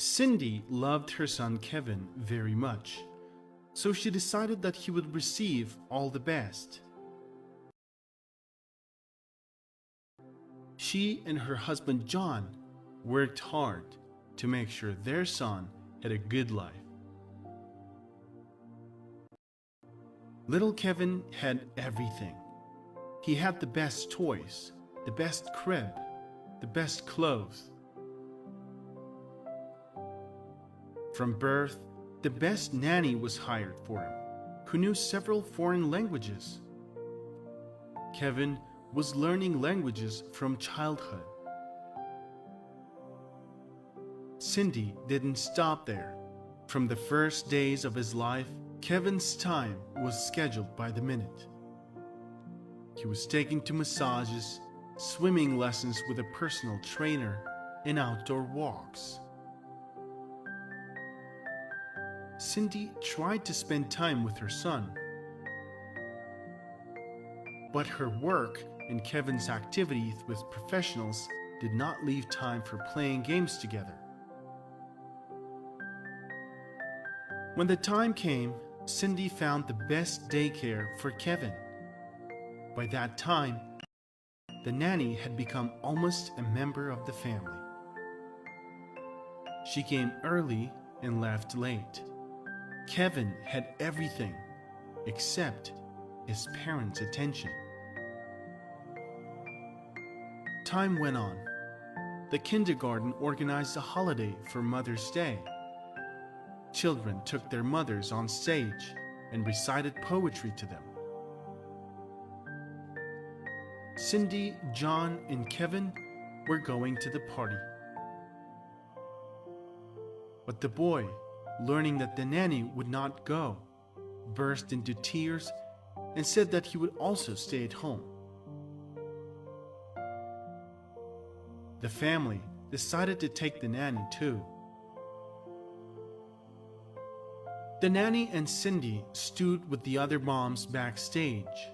Cindy loved her son Kevin very much, so she decided that he would receive all the best. She and her husband John worked hard to make sure their son had a good life. Little Kevin had everything. He had the best toys, the best crib, the best clothes. From birth, the best nanny was hired for him, who knew several foreign languages. Kevin was learning languages from childhood. Cindy didn't stop there. From the first days of his life, Kevin's time was scheduled by the minute. He was taken to massages, swimming lessons with a personal trainer, and outdoor walks. Cindy tried to spend time with her son, but her work and Kevin's activities with professionals did not leave time for playing games together. When the time came, Cindy found the best daycare for Kevin. By that time, the nanny had become almost a member of the family. She came early and left late. Kevin had everything except his parents' attention. Time went on. The kindergarten organized a holiday for Mother's Day. Children took their mothers on stage and recited poetry to them. Cindy, John, and Kevin were going to the party. But the boy, learning that the nanny would not go, burst into tears and said that he would also stay at home. The family decided to take the nanny too. The nanny and Cindy stood with the other moms backstage.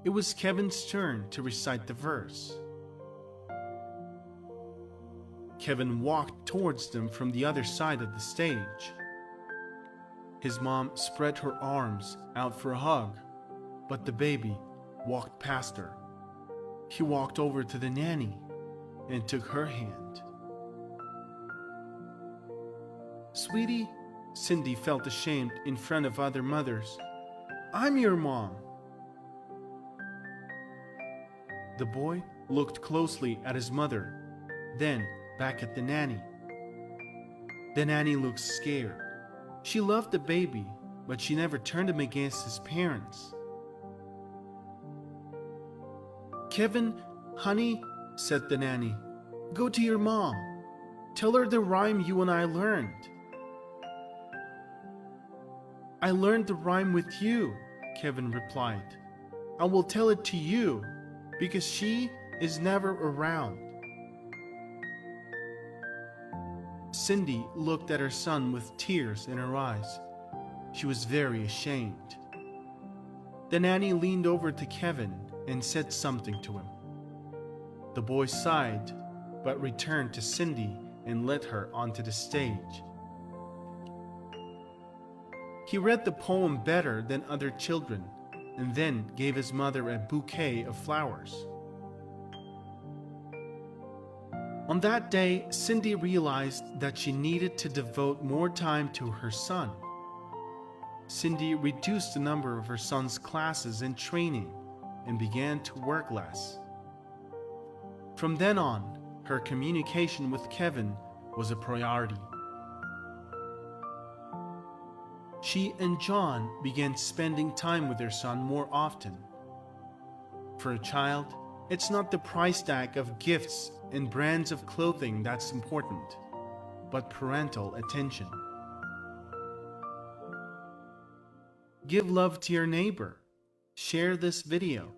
It was Kevin's turn to recite the verse. Kevin walked towards them from the other side of the stage. His mom spread her arms out for a hug, but the baby walked past her. He walked over to the nanny and took her hand. "Sweetie," Cindy felt ashamed in front of other mothers. "I'm your mom." The boy looked closely at his mother, then back at the nanny. The nanny looked scared. She loved the baby, but she never turned him against his parents. "Kevin, honey," said the nanny, "go to your mom. Tell her the rhyme you and I learned." "I learned the rhyme with you," Kevin replied. "I will tell it to you because she is never around." Cindy looked at her son with tears in her eyes. She was very ashamed. The nanny leaned over to Kevin and said something to him. The boy sighed, but returned to Cindy and led her onto the stage. He read the poem better than other children, and then gave his mother a bouquet of flowers. On that day, Cindy realized that she needed to devote more time to her son. Cindy reduced the number of her son's classes and training and began to work less. From then on, her communication with Kevin was a priority. She and John began spending time with their son more often. For a child, it's not the price tag of gifts and brands of clothing that's important, but parental attention. Give love to your neighbor. Share this video.